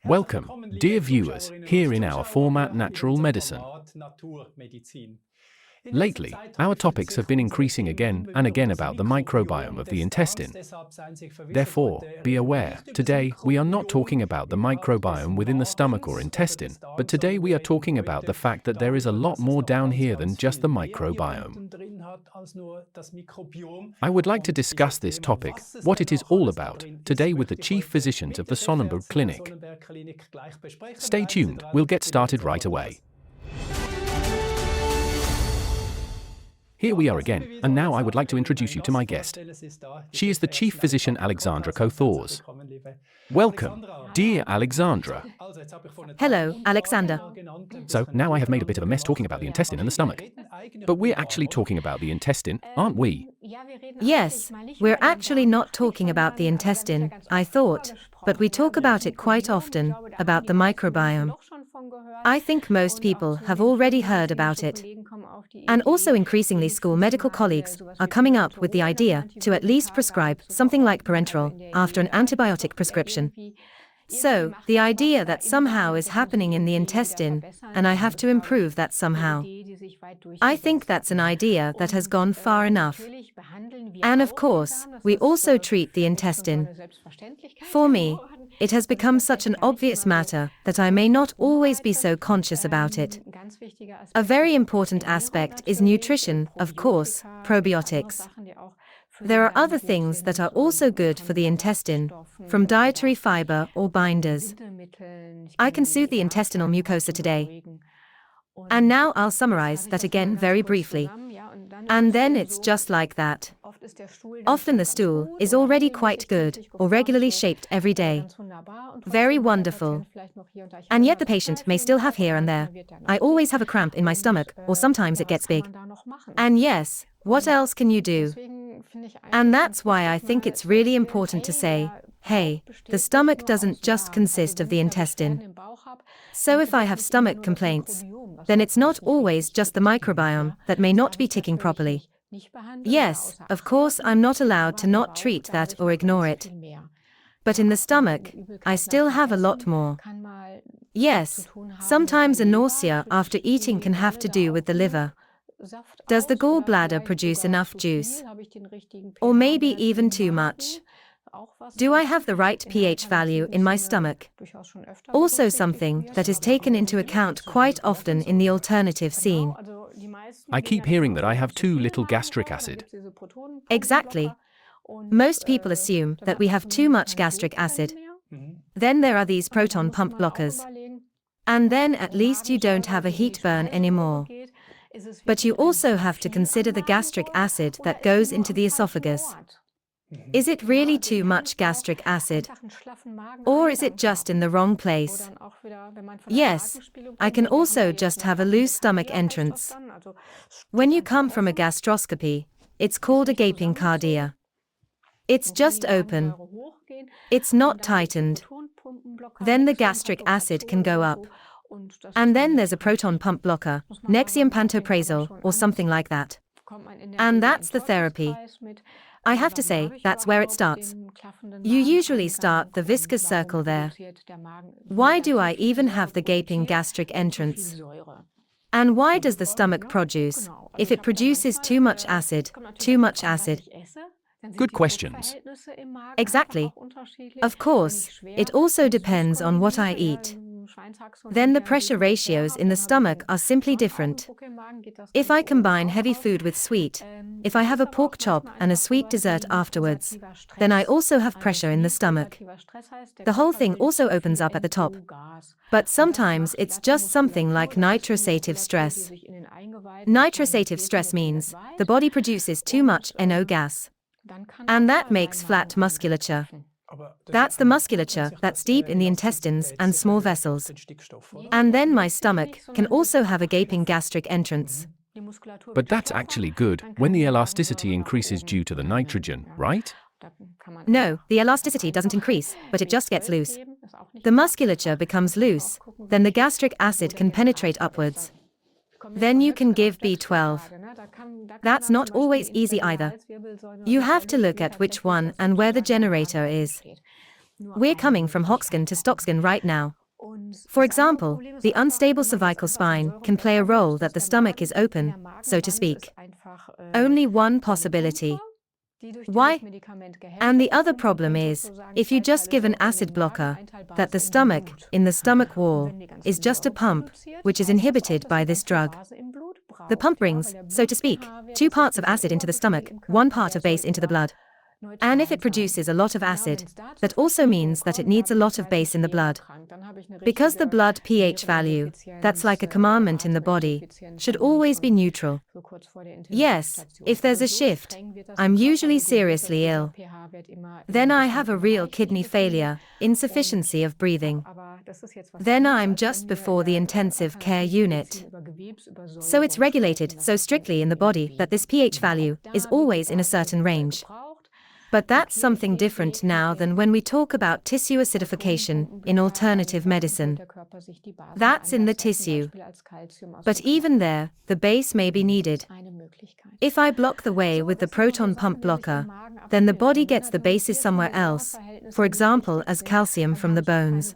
Welcome, dear viewers, here in our format Natural Medicine. Lately, our topics have been increasing again and again about the microbiome of the intestine. Therefore, be aware, today we are not talking about the microbiome within the stomach or intestine, but today we are talking about the fact that there is a lot more down here than just the microbiome. I would like to discuss this topic, what it is all about, today with the chief physicians of the Sonnenberg Clinic. Stay tuned, we'll get started right away. Here we are again, and now I would like to introduce you to my guest. She is the chief physician Alexandra Kotthaus. Welcome, dear Alexandra. Hello, Alexander. So, now I have made a bit of a mess talking about the intestine and the stomach. But we're actually talking about the intestine, aren't we? Yes, we're actually not talking about the intestine, I thought, but we talk about it quite often, about the microbiome. I think most people have already heard about it. And also increasingly school medical colleagues are coming up with the idea to at least prescribe something like parenteral after an antibiotic prescription. So, the idea that somehow is happening in the intestine, and I have to improve that somehow. I think that's an idea that has gone far enough. And of course, we also treat the intestine. For me, it has become such an obvious matter that I may not always be so conscious about it. A very important aspect is nutrition, of course, probiotics. There are other things that are also good for the intestine, from dietary fiber or binders. I can soothe the intestinal mucosa today. And now I'll summarize that again very briefly. And then it's just like that. Often the stool is already quite good, or regularly shaped every day. Very wonderful. And yet the patient may still have here and there. I always have a cramp in my stomach, or sometimes it gets big. And yes, what else can you do? And that's why I think it's really important to say, hey, the stomach doesn't just consist of the intestine. So if I have stomach complaints, then it's not always just the microbiome that may not be ticking properly. Yes, of course I'm not allowed to not treat that or ignore it. But in the stomach, I still have a lot more. Yes, sometimes a nausea after eating can have to do with the liver. Does the gallbladder produce enough juice? Or maybe even too much? Do I have the right pH value in my stomach? Also something that is taken into account quite often in the alternative scene. I keep hearing that I have too little gastric acid. Exactly. Most people assume that we have too much gastric acid. Then there are these proton pump blockers. And then at least you don't have a heat burn anymore. But you also have to consider the gastric acid that goes into the esophagus. Is it really too much gastric acid? Or is it just in the wrong place? Yes, I can also just have a loose stomach entrance. When you come from a gastroscopy, it's called a gaping cardia. It's just open. It's not tightened. Then the gastric acid can go up. And then there's a proton pump blocker, Nexium pantoprazole, or something like that. And that's the therapy. I have to say, that's where it starts. You usually start the viscous circle there. Why do I even have the gaping gastric entrance? And why does the stomach produce, if it produces too much acid, too much acid? Good questions. Exactly. Of course, it also depends on what I eat. Then the pressure ratios in the stomach are simply different. If I combine heavy food with sweet, if I have a pork chop and a sweet dessert afterwards, then I also have pressure in the stomach. The whole thing also opens up at the top. But sometimes it's just something like nitrosative stress. Nitrosative stress means the body produces too much NO gas. And that makes flat musculature. That's the musculature that's deep in the intestines and small vessels. And then my stomach can also have a gaping gastric entrance. But that's actually good, when the elasticity increases due to the nitrogen, right? No, the elasticity doesn't increase, but it just gets loose. The musculature becomes loose, then the gastric acid can penetrate upwards. Then you can give B12. That's not always easy either. You have to look at which one and where the generator is. We're coming from Hoxton to Stockskin right now. For example, the unstable cervical spine can play a role that the stomach is open, so to speak. Only one possibility. Why? And the other problem is, if you just give an acid blocker, that the stomach, in the stomach wall, is just a pump, which is inhibited by this drug. The pump brings, so to speak, two parts of acid into the stomach, one part of base into the blood. And if it produces a lot of acid, that also means that it needs a lot of base in the blood. Because the blood pH value, that's like a commandment in the body, should always be neutral. Yes, if there's a shift, I'm usually seriously ill. Then I have a real kidney failure, insufficiency of breathing. Then I'm just before the intensive care unit. So it's regulated so strictly in the body that this pH value is always in a certain range. But that's something different now than when we talk about tissue acidification in alternative medicine. That's in the tissue. But even there, the base may be needed. If I block the way with the proton pump blocker, then the body gets the bases somewhere else, for example as calcium from the bones.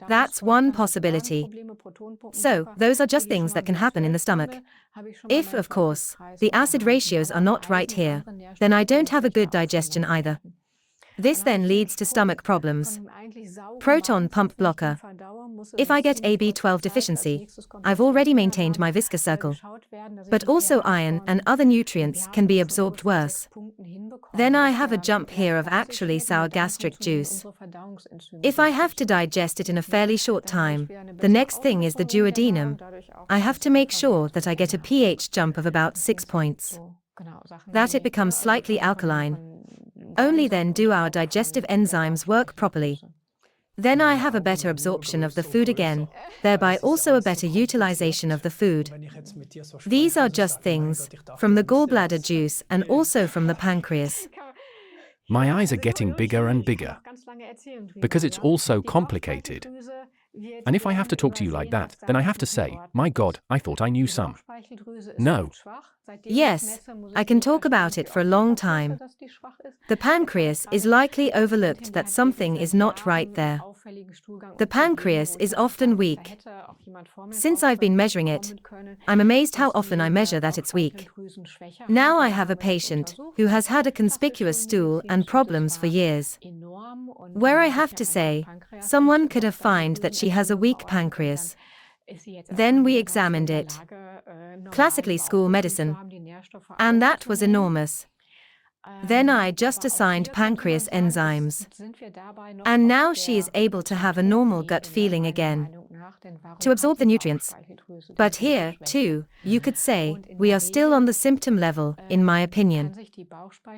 That's one possibility. So, those are just things that can happen in the stomach. If, of course, the acid ratios are not right here, then I don't have a good digestion either. This then leads to stomach problems. Proton pump blocker. If I get AB12 deficiency, I've already maintained my viscous circle. But also iron and other nutrients can be absorbed worse. Then I have a jump here of actually sour gastric juice. If I have to digest it in a fairly short time, the next thing is the duodenum. I have to make sure that I get a pH jump of about 6 points. That it becomes slightly alkaline. Only then do our digestive enzymes work properly. Then I have a better absorption of the food again, thereby also a better utilization of the food. These are just things from the gallbladder juice and also from the pancreas. My eyes are getting bigger and bigger because it's all so complicated. And if I have to talk to you like that, then I have to say, my God, I thought I knew some. No. Yes, I can talk about it for a long time. The pancreas is likely overlooked that something is not right there. The pancreas is often weak. Since I've been measuring it, I'm amazed how often I measure that it's weak. Now I have a patient who has had a conspicuous stool and problems for years. Where I have to say, someone could have found that she has a weak pancreas. Then we examined it. Classically school medicine. And that was enormous. Then I just assigned pancreas enzymes. And now she is able to have a normal gut feeling again, to absorb the nutrients. But here, too, you could say, we are still on the symptom level, in my opinion.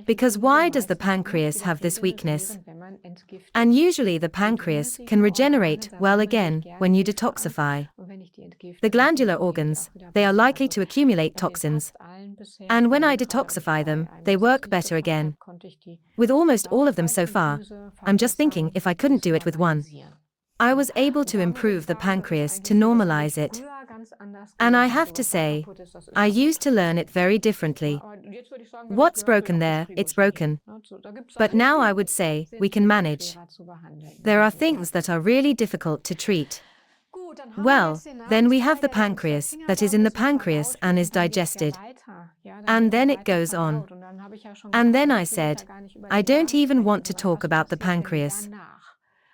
Because why does the pancreas have this weakness? And usually the pancreas can regenerate well again when you detoxify. The glandular organs, they are likely to accumulate toxins. And when I detoxify them, they work better again. With almost all of them so far, I'm just thinking if I couldn't do it with one. I was able to improve the pancreas to normalize it. And I have to say, I used to learn it very differently. What's broken there, it's broken. But now I would say, we can manage. There are things that are really difficult to treat. Well, then we have the pancreas that is in the pancreas and is digested. And then it goes on. And then I said, I don't even want to talk about the pancreas.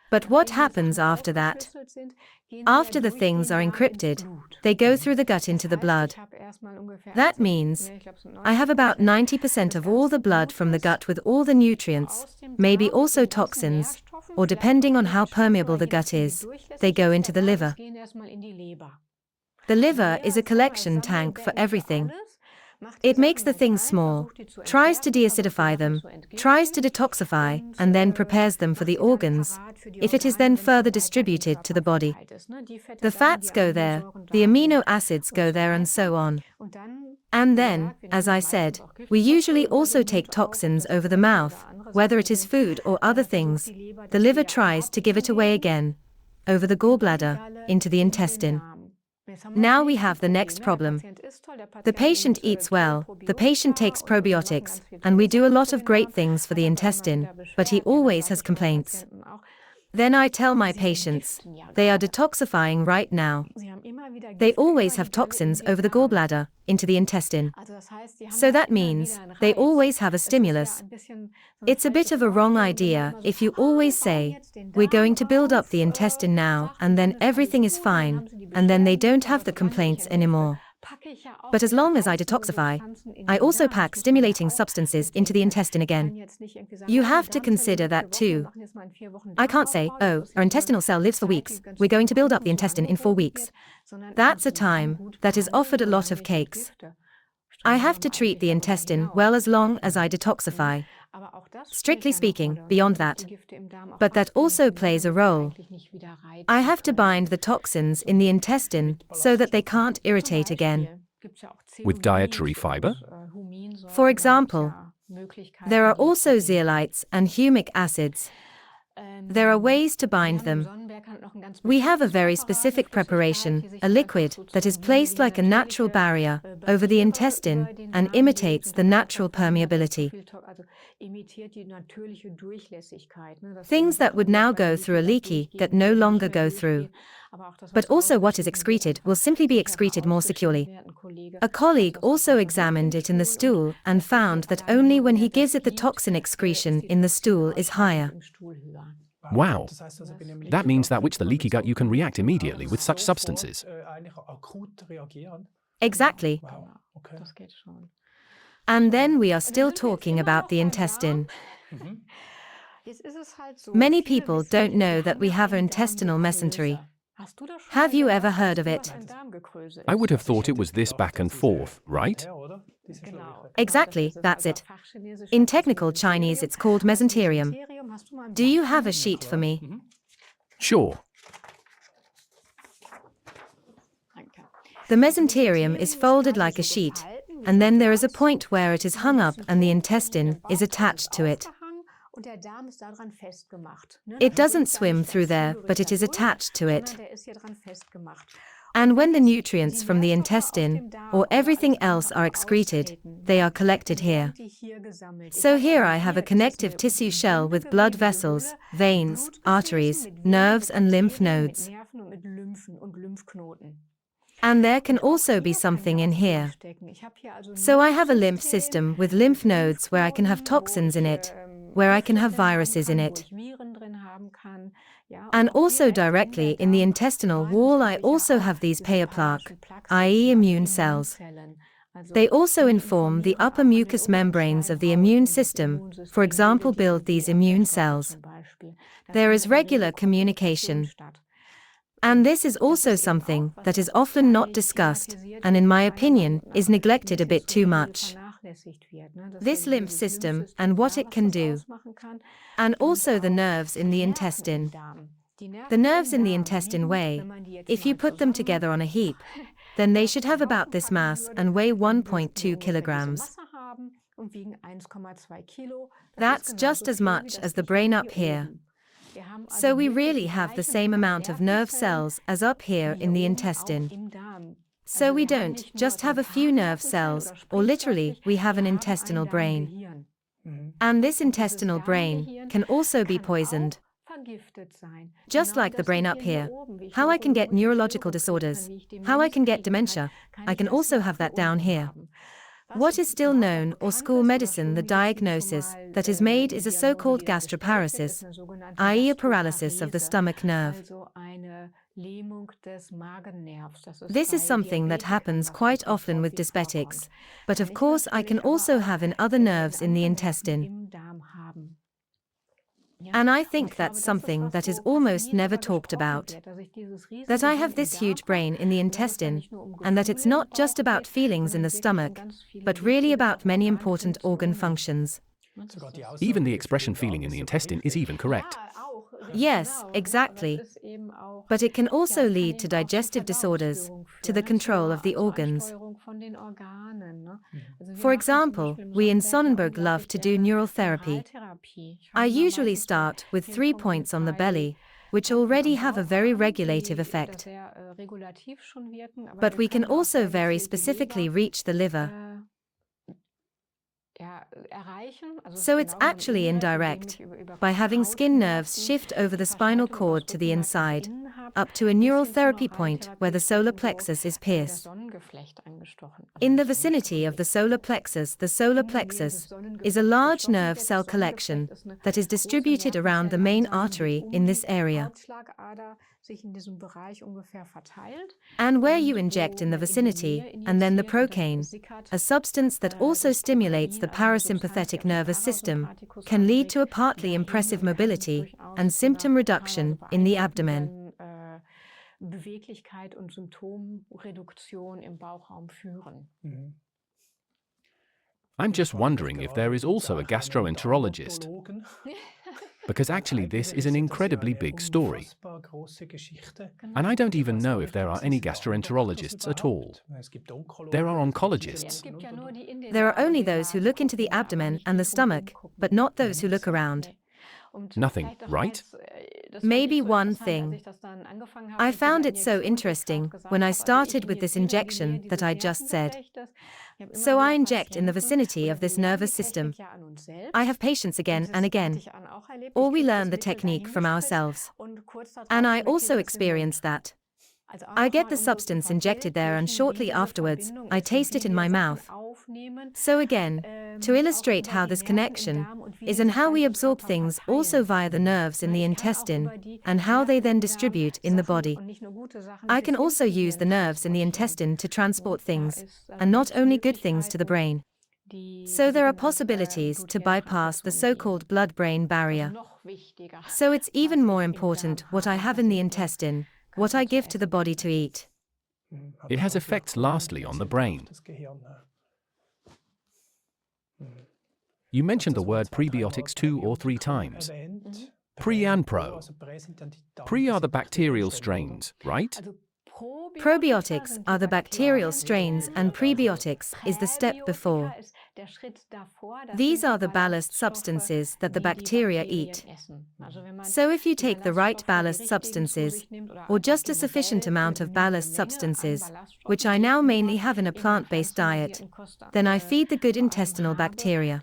But what happens after that? After the things are encrypted, they go through the gut into the blood. That means I have about 90% of all the blood from the gut with all the nutrients, maybe also toxins, or depending on how permeable the gut is, they go into the liver. The liver is a collection tank for everything. It makes the things small, tries to deacidify them, tries to detoxify, and then prepares them for the organs, if it is then further distributed to the body. The fats go there, the amino acids go there, and so on. And then, as I said, we usually also take toxins over the mouth, whether it is food or other things. The liver tries to give it away again, over the gallbladder, into the intestine. Now we have the next problem. The patient eats well, the patient takes probiotics, and we do a lot of great things for the intestine, but he always has complaints. Then I tell my patients, they are detoxifying right now. They always have toxins over the gallbladder, into the intestine. So that means they always have a stimulus. It's a bit of a wrong idea if you always say, we're going to build up the intestine now and then everything is fine, and then they don't have the complaints anymore. But as long as I detoxify, I also pack stimulating substances into the intestine again. You have to consider that too. I can't say, oh, our intestinal cell lives for weeks, we're going to build up the intestine in 4 weeks. That's a time that is offered a lot of cakes. I have to treat the intestine well as long as I detoxify. Strictly speaking, beyond that. But that also plays a role. I have to bind the toxins in the intestine so that they can't irritate again. With dietary fiber? For example, there are also zeolites and humic acids. There are ways to bind them. We have a very specific preparation, a liquid that is placed like a natural barrier over the intestine and imitates the natural permeability. Things that would now go through a leaky gut no longer go through. But also what is excreted will simply be excreted more securely. A colleague also examined it in the stool and found that only when he gives it the toxin excretion in the stool is higher. Wow. That means that with the leaky gut you can react immediately with such substances. Exactly. And then we are still talking about the intestine. Many people don't know that we have an intestinal mesentery. Have you ever heard of it? I would have thought it was this back and forth, right? Exactly, that's it. In technical Chinese it's called mesenterium. Do you have a sheet for me? Sure. The mesenterium is folded like a sheet, and then there is a point where it is hung up and the intestine is attached to it. It doesn't swim through there, but it is attached to it. And when the nutrients from the intestine, or everything else are excreted, they are collected here. So here I have a connective tissue shell with blood vessels, veins, arteries, nerves and lymph nodes. And there can also be something in here. So I have a lymph system with lymph nodes where I can have toxins in it, where I can have viruses in it. And also directly in the intestinal wall I also have these Payer plaque, i.e. immune cells. They also inform the upper mucous membranes of the immune system, for example build these immune cells. There is regular communication. And this is also something that is often not discussed, and in my opinion, is neglected a bit too much. This lymph system and what it can do. And also the nerves in the intestine. The nerves in the intestine weigh, if you put them together on a heap, then they should have about this mass and weigh 1.2 kilograms. That's just as much as the brain up here. So we really have the same amount of nerve cells as up here in the intestine. So we don't just have a few nerve cells, or literally, we have an intestinal brain. And this intestinal brain can also be poisoned. Just like the brain up here. How I can get neurological disorders, how I can get dementia, I can also have that down here. What is still known, or school medicine, the diagnosis that is made is a so-called gastroparesis, i.e. a paralysis of the stomach nerve. This is something that happens quite often with diabetics, but of course I can also have in other nerves in the intestine. And I think that's something that is almost never talked about. That I have this huge brain in the intestine, and that it's not just about feelings in the stomach, but really about many important organ functions. Even the expression feeling in the intestine is even correct. Yes, exactly. But it can also lead to digestive disorders, to the control of the organs. For example, we in Sonnenberg love to do neural therapy. I usually start with 3 points on the belly, which already have a very regulative effect. But we can also very specifically reach the liver. So it's actually indirect, by having skin nerves shift over the spinal cord to the inside, up to a neural therapy point where the solar plexus is pierced. In the vicinity of the solar plexus is a large nerve cell collection that is distributed around the main artery in this area. And where you inject in the vicinity, and then the procaine, a substance that also stimulates the parasympathetic nervous system, can lead to a partly impressive mobility and symptom reduction in the abdomen. Beweglichkeit und Symptomreduktion im Bauchraum führen. I'm just wondering if there is also a gastroenterologist. Because actually this is an incredibly big story. And I don't even know if there are any gastroenterologists at all. There are oncologists. There are only those who look into the abdomen and the stomach, but not those who look around. Nothing, right? Maybe one thing. I found it so interesting when I started with this injection that I just said. So I inject in the vicinity of this nervous system. I have patients again and again. Or we learn the technique from ourselves. And I also experience that. I get the substance injected there and shortly afterwards, I taste it in my mouth. So again, to illustrate how this connection is and how we absorb things also via the nerves in the intestine and how they then distribute in the body. I can also use the nerves in the intestine to transport things, and not only good things to the brain. So there are possibilities to bypass the so-called blood-brain barrier. So it's even more important what I have in the intestine, what I give to the body to eat. It has effects lastly on the brain. You mentioned the word prebiotics 2 or 3 times. Pre and pro. Pre are the bacterial strains, right? Probiotics are the bacterial strains and prebiotics is the step before. These are the ballast substances that the bacteria eat. So if you take the right ballast substances, or just a sufficient amount of ballast substances, which I now mainly have in a plant-based diet, then I feed the good intestinal bacteria.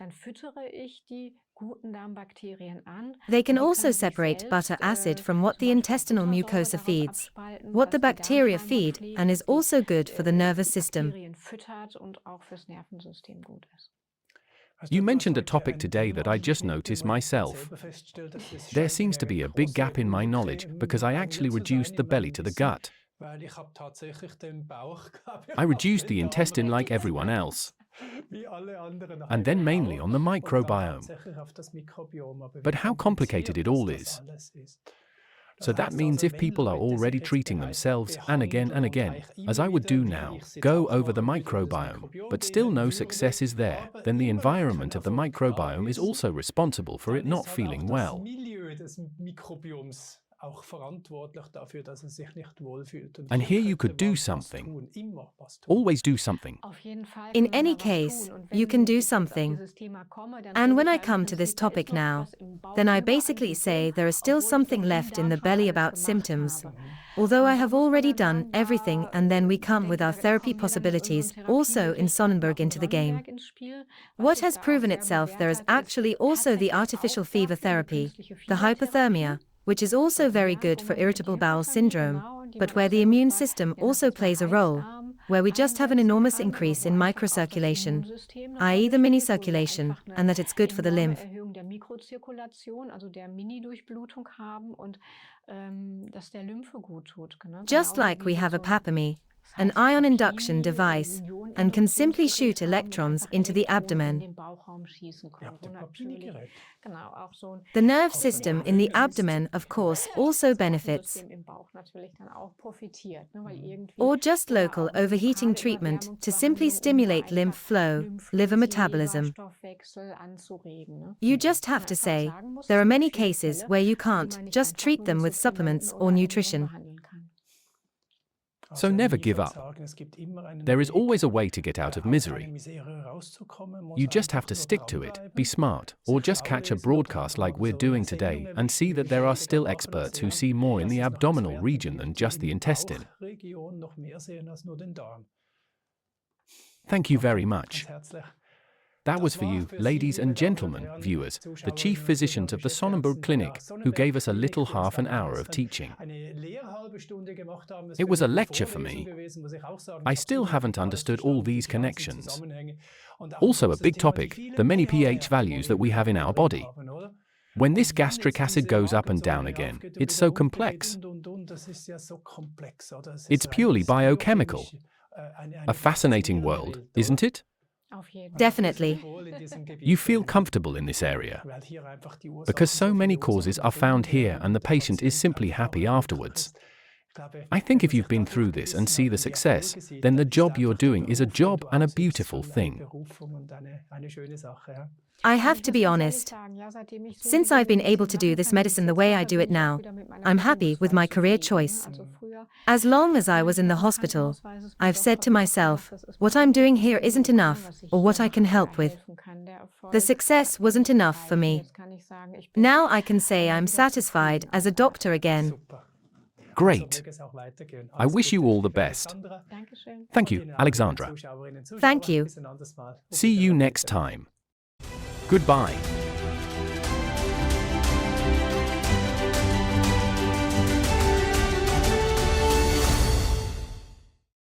They can also separate butter acid from what the intestinal mucosa feeds, what the bacteria feed, and is also good for the nervous system. You mentioned a topic today that I just noticed myself. There seems to be a big gap in my knowledge because I actually reduced the belly to the gut. I reduced the intestine like everyone else. And then mainly on the microbiome. But how complicated it all is. So that means if people are already treating themselves and again, as I would do now, go over the microbiome, but still no success is there, then the environment of the microbiome is also responsible for it not feeling well. And here you could do something. Always do something. In any case, you can do something. And when I come to this topic now, then I basically say there is still something left in the belly about symptoms. Although I have already done everything, and then we come with our therapy possibilities also in Sonnenberg into the game. What has proven itself there is actually also the artificial fever therapy, the hypothermia, which is also very good for irritable bowel syndrome, but where the immune system also plays a role, where we just have an enormous increase in microcirculation, i.e. the mini-circulation, and that it's good for the lymph. Just like we have a PAPAMI, an ion induction device, and can simply shoot electrons into the abdomen. The nerve system in the abdomen, of course, also benefits. Or just local overheating treatment to simply stimulate lymph flow, liver metabolism. You just have to say, there are many cases where you can't just treat them with supplements or nutrition. So never give up. There is always a way to get out of misery. You just have to stick to it, be smart, or just catch a broadcast like we're doing today and see that there are still experts who see more in the abdominal region than just the intestine. Thank you very much. That was for you, ladies and gentlemen, viewers, the chief physicians of the Sonnenberg Clinic, who gave us a little half an hour of teaching. It was a lecture for me. I still haven't understood all these connections. Also a big topic, the many pH values that we have in our body. When this gastric acid goes up and down again, it's so complex. It's purely biochemical. A fascinating world, isn't it? Definitely. You feel comfortable in this area because so many causes are found here and the patient is simply happy afterwards. I think if you've been through this and see the success, then the job you're doing is a job and a beautiful thing. I have to be honest. Since I've been able to do this medicine the way I do it now, I'm happy with my career choice. As long as I was in the hospital, I've said to myself, what I'm doing here isn't enough, or what I can help with. The success wasn't enough for me. Now I can say I'm satisfied as a doctor again. Great. I wish you all the best. Thank you, Alexandra. Thank you. See you next time. Goodbye.